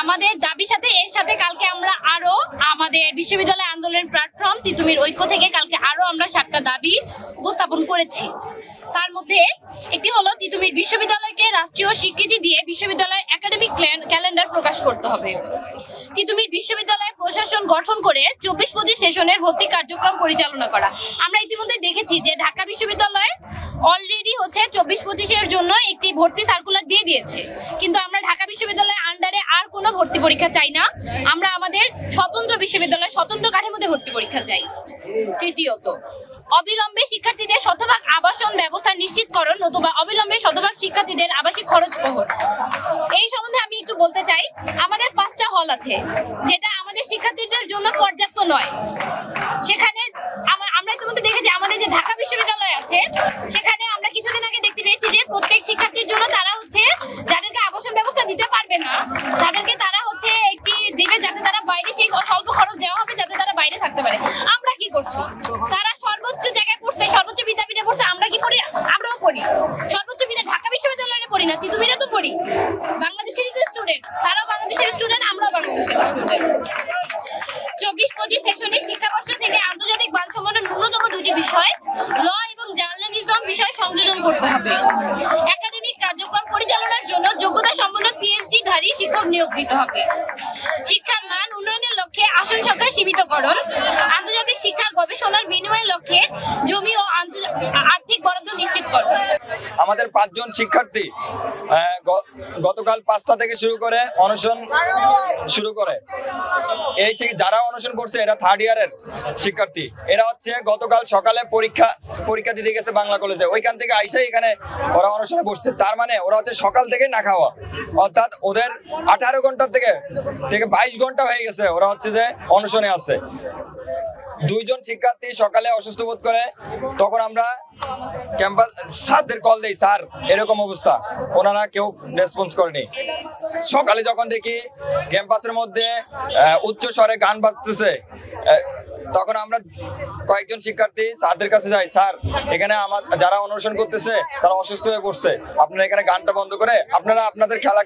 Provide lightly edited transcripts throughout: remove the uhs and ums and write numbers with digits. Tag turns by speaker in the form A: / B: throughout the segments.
A: আমাদের দাবির সাথে এর সাথে কালকে আমরা আরো আমাদের বিশ্ববিদ্যালয় আন্দোলন প্ল্যাটফর্ম তিতুমির ঐক্য থেকে কালকে আরো আমরা 7টা দাবি উপস্থাপন করেছি। তার মধ্যে একটি হলো তিতুমির বিশ্ববিদ্যালয়কে রাষ্ট্রীয় স্বীকৃতি দিয়ে বিশ্ববিদ্যালয় একাডেমিক ক্যালেন্ডার প্রকাশ করতে হবে। তিতুমির বিশ্ববিদ্যালয় প্রশাসন গঠন করে 24-25 সেশনের ভর্তি কার্যক্রম পরিচালনা করা। আমরা ইতিমধ্যে দেখেছি যে ঢাকা বিশ্ববিদ্যালয় অলরেডি হচ্ছে 24-25 জন্য একটি ভর্তি সার্কুলার দিয়ে দিয়েছে, কিন্তু আমরা ঢাকা বিশ্ববিদ্যালয়ের আন্ডারে আর কোনো ভর্তি পরীক্ষা চাই না। আমরা আমাদের স্বতন্ত্র বিশ্ববিদ্যালয় স্বতন্ত্র কাঠামোতে ভর্তি পরীক্ষা চাই। তৃতীয়ত, অবিলম্বে শিক্ষার্থীদের শতভাগ আবাসন ব্যবস্থা নিশ্চিতকরণ নতুবা অবিলম্বে শতভাগ শিক্ষার্থীদের আবাসিক খরচ বহন। এই সম্বন্ধে আমি একটু বলতে চাই, আমাদের 5টা হল আছে যেটা আমাদের শিক্ষার্থীদের জন্য পর্যাপ্ত নয়। সেখানে আমরা ইতিমধ্যে দেখেছি আমাদের যে ঢাকা বিশ্ববিদ্যালয় আছে সেখানে আমরা কিছুদিন আগে দেখতে পেয়েছি যে প্রত্যেক শিক্ষার্থীর জন্য তারা হচ্ছে যাদেরকে আবাসন ব্যবস্থা দিতে পারবে না তাদেরকে তারা হচ্ছে একটি দিবে যাতে তারা বাইরে সেই স্বল্প খরচ দেওয়া হবে যাতে তারা বাইরে থাকতে পারে। আমরা কি করছি? তারা সর্বোচ্চ জায়গায় পড়ছে, সর্বোচ্চ বিদ্যাপীঠে পড়ছে, আমরা কি পড়ি? আমরাও পড়ি। সর্বোচ্চ বিদ্যালয় ঢাকা বিশ্ববিদ্যালয়ে পড়ি না, তিতুমিরে তো পড়ি। বাংলাদেশেরই তো স্টুডেন্ট, তারাও বাংলাদেশের স্টুডেন্ট, আমরাও বাংলাদেশের স্টুডেন্ট। 24-25 সেশনের শিক্ষাবর্ষ থেকে আন্তর্জাতিক মানসম্পন্ন ন্যূনতম 2টি বিষয় ল এবং জার্নালিজম বিষয় সংযোজন করতে হবে। একাডেমিক কার্যক্রম পরিচালনার জন্য যোগ্যতা সম্পন্ন পিএইচডি ধারী শিক্ষক নিয়োগ দিতে হবে। শিক্ষার মান উন্নয়নের লক্ষ্যে আসন সংখ্যা সীমিতকরণ, আন্তর্জাতিক শিক্ষার গবেষণার বিনিময়ের লক্ষ্যে জমি ও আর্থিক বরাদ্দ নিশ্চিত করো।
B: আমাদের 5 জন শিক্ষার্থী গতকাল 5টা থেকে শুরু করে অনশন শুরু করে। এই যারা অনশন করছে এরা 3rd ইয়ারের শিক্ষার্থী। এরা হচ্ছে গতকাল সকালে পরীক্ষা দিতে গেছে বাংলা কলেজে, ওইখান থেকে আইসা এখানে ওরা অনশনে বসছে। তার মানে ওরা হচ্ছে সকাল থেকে না খাওয়া, অর্থাৎ ওদের 18 ঘন্টা থেকে 22 ঘন্টা হয়ে গেছে ওরা হচ্ছে যে অনশনে আছে। 2 জন শিক্ষার্থী সকালে অসুস্থ বোধ করে, তখন আমরা ক্যাম্পাস স্যারদের কল দেই, স্যার এরকম অবস্থা, ওনারা কেউ রেসপন্স করেনি। সকালে যখন দেখি ক্যাম্পাসের মধ্যে উচ্চ স্বরে গান বাজতেছে, তখন আমরা কয়েকজন শিক্ষার্থী স্যারদের কাছে যাই, স্যার এখানে যারা অনশন করতেছে তারা অসুস্থ হয়ে পড়ছে, আপনারা এখানে গানটা বন্ধ করে আপনারা আপনাদের খেলা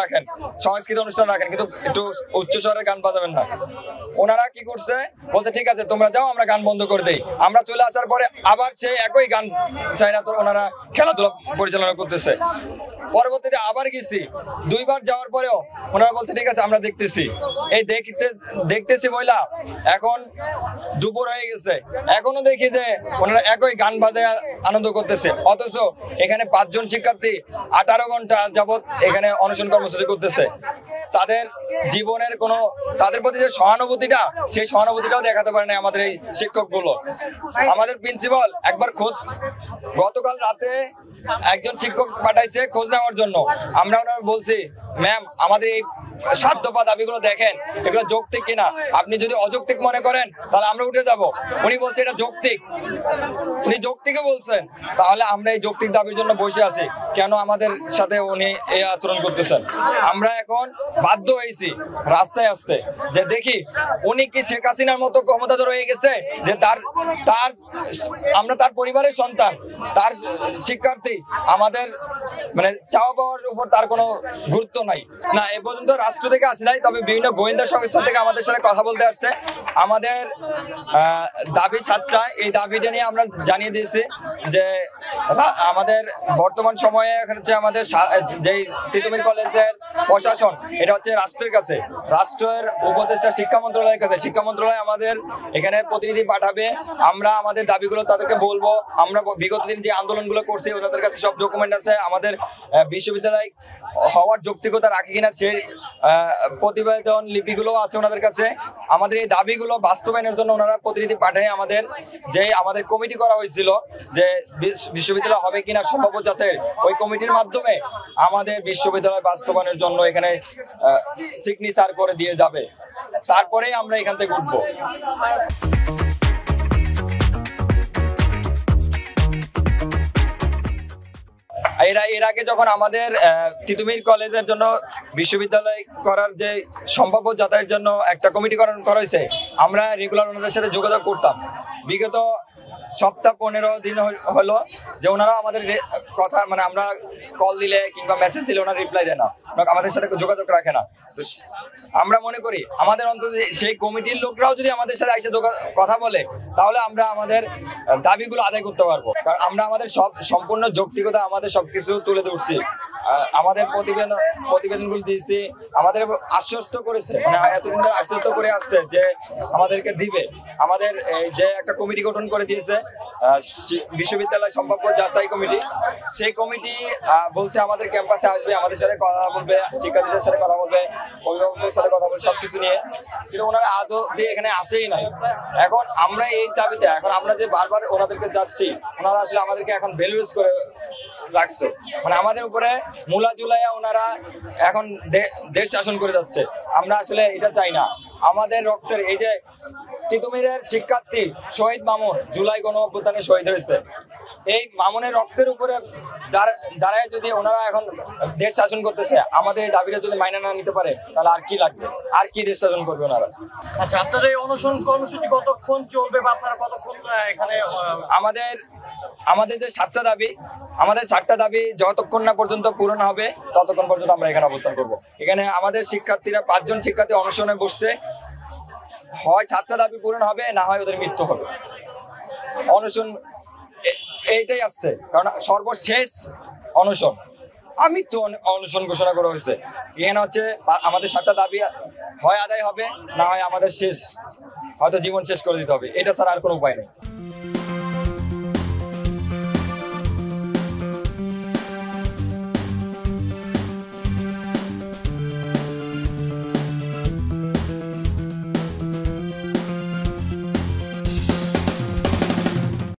B: রাখেন, সংস্কৃত অনুষ্ঠান রাখেন, কিন্তু একটু উচ্চ স্বরে গান বাজাবেন না। ওনারা কি করছে, বলছে ঠিক আছে তোমরা যাও, আমরা গান বন্ধ করে দেই। আমরা চলে আসার পরে আবার সে একই গান চাই না, তো ওনারা খেলাধুলা পরিচালনা করতেছে। পরবর্তীতে আবার গেছি, 2 বার যাওয়ার পরেও ওনারা বলছে ঠিক আছে আমরা দেখতেছি। এই দেখতেছি বইলা এখন দুপুর হয়ে গেছে, এখনো দেখি যে ওনারা একই গান বাজায় আনন্দ করতেছে, অথচ এখানে 5 জন শিক্ষার্থী 18 ঘন্টা যাবত এখানে অনশন কর্মসূচি করতেছে। তাদের জীবনের কোনো, তাদের প্রতি যে সহানুভূতিটা, সেই সহানুভূতিটাও দেখাতে পারে না আমাদের এই শিক্ষকগুলো। আমাদের প্রিন্সিপাল একবার গতকাল রাতে একজন শিক্ষক পাঠাইছে খোঁজ নেওয়ার জন্য। আমরা ওনার বলছি, ম্যাম আমাদের এই 7 দফা দাবিগুলো দেখেন, এগুলো যৌক্তিক কিনা, আপনি যদি অযৌক্তিক মনে করেন তাহলে আমরা উঠে যাব। উনি বলছে এটা যৌক্তিক, উনি যৌক্তিকও বলছেন, তাহলে আমরা এই যৌক্তিক দাবির জন্য বসে আছি, কেন আমাদের সাথে উনি এই আচরণ করতেছেন? আমরা এখন বাধ্য হয়েছি রাস্তায় আসতে, যে দেখি উনি কি শেখ হাসিনার মতো ক্ষমতাধর হয়ে গেছে, যে আমরা তার পরিবারের সন্তান, তার শিক্ষার্থী, আমাদের মানে চাওয়া পাওয়ার উপর তার কোনো গুরুত্ব নাই না। এ পর্যন্ত রাষ্ট্র থেকে আসে নাই, তবে বিভিন্ন গোয়েন্দা সংস্থা থেকে আমাদের সাথে কথা বলতে আসছে। আমাদের দাবি 7টা, এই দাবিটা নিয়ে আমরা জানিয়ে দিয়েছি যে আমাদের বর্তমান সময়ে হচ্ছে আমাদের যে তিতুমির কলেজের প্রশাসন, এটা হচ্ছে রাষ্ট্রের কাছে, রাষ্ট্রের উপদেষ্টা শিক্ষা মন্ত্রণালয়ের কাছে। শিক্ষা মন্ত্রণালয় আমাদের এখানে প্রতিনিধি পাঠাবে, আমরা আমাদের দাবিগুলো তাদেরকে বলবো। আমরা বিগত দিন যে আন্দোলনগুলো করছি ওনাদের কাছে সব ডকুমেন্ট আছে, আমাদের বিশ্ববিদ্যালয় হওয়ার যৌক্তিকতা রাখে কিনা সেই প্রতিবেদন লিপিগুলো আছে ওনাদের কাছে। আমাদের এই দাবিগুলো বাস্তবায়নের জন্য ওনারা প্রতিনিধি পাঠায় আমাদের কমিটি করা হয়েছিল যে বিশ্ববিদ্যালয় হবে কিনা সম্ভাব্য যাচাই, ওই কমিটির মাধ্যমে আমাদের বিশ্ববিদ্যালয় বাস্তবায়নের জন্য এখানে সিগনেচার করে দিয়ে যাবে, তারপরেই আমরা এখান থেকে উঠবো। এর আগে যখন আমাদের তিতুমির কলেজের জন্য বিশ্ববিদ্যালয় করার যে সম্ভাব্য যাতায়াতের জন্য একটা কমিটি করা হয়েছে, আমরা রেগুলার ওনাদের সাথে যোগাযোগ করতাম। বিগত সপ্তাহ 15 দিন হলো যে ওনারা আমাদের কথা মানে আমরা কল দিলে কিংবা মেসেজ দিলে ওনারা রিপ্লাই দেয় না, আমাদের সাথে যোগাযোগ রাখে না। তো আমরা মনে করি আমাদের অন্তত সেই কমিটির লোকরাও যদি আমাদের সাথে এসে কথা বলে তাহলে আমরা আমাদের দাবিগুলো আদায় করতে পারবো, কারণ আমরা আমাদের সম্পূর্ণ যৌক্তিকতা আমাদের সবকিছু তুলে ধরছি, আমাদের প্রতিবেদনগুলো দিয়েছি, আমাদের আশ্বস্ত করেছে, মানে এতদিন ধরে আশ্বস্ত করে আসছে যে আমাদেরকে দিবে। আমাদের যে একটা কমিটি গঠন করে দিয়েছে বিশ্ববিদ্যালয় সম্ভাব্য যাচাই কমিটি, সেই কমিটি বলছে আমাদের ক্যাম্পাসে আসবে, আমাদের সাথে কথা বলবে, শিক্ষার্থীদের সাথে কথা বলবে, অভিভাবকদের সাথে কথা বলবে, সবকিছু নিয়ে, কিন্তু ওনারা আদৌ দিয়ে এখানে আসেই নাই। এখন আমরা এই দাবিতে এখন আমরা যে বারবার ওনাদেরকে যাচ্ছি, ওনারা আসলে আমাদেরকে এখন ভ্যালুলেস করে রাখছে, মানে আমাদের উপরে মূলা জুলাইয়া ওনারা এখন দেশ শাসন করে যাচ্ছে। আমরা আসলে এটা চাই না। আমাদের রক্তের এই যে তিতুমিরের শিক্ষার্থী শহীদ মামুন জুলাই গণ অভ্যুত্থানে শহীদ হয়েছে, এই মামুনের রক্তের উপরে দাঁড়ায় যদি ওনারা এখন দেশ শাসন করতেছে, আমাদের এই দাবিটা যদি মাইনা না নিতে পারে তাহলে আর কি লাগবে, আর কি দেশ শাসন করবে ওনারা।
C: আচ্ছা, আপনাদের এই অনশন কর্মসূচি কতক্ষণ চলবে বা আপনারা কতক্ষণ এখানে?
B: আমাদের যে 7টা দাবি, আমাদের 7টা দাবি যতক্ষণ না পর্যন্ত পূরণ হবে ততক্ষণ পর্যন্ত আমরা এখানে অবস্থান করব। এখানে আমাদের শিক্ষার্থীরা 5 জন শিক্ষার্থী অনশনে বসছে, হয় 7টা দাবি পূরণ হবে, না হয় ওদের মৃত্যু হবে। অনশন এইটাই আসছে, কারণ সর্বশেষ অনশন মৃত্যু অনশন ঘোষণা করা হয়েছে। এখানে হচ্ছে আমাদের 7টা দাবি হয় আদায় হবে, না হয় আমাদের শেষ, হয়তো জীবন শেষ করে দিতে হবে, এটা ছাড়া আর কোনো উপায় নেই।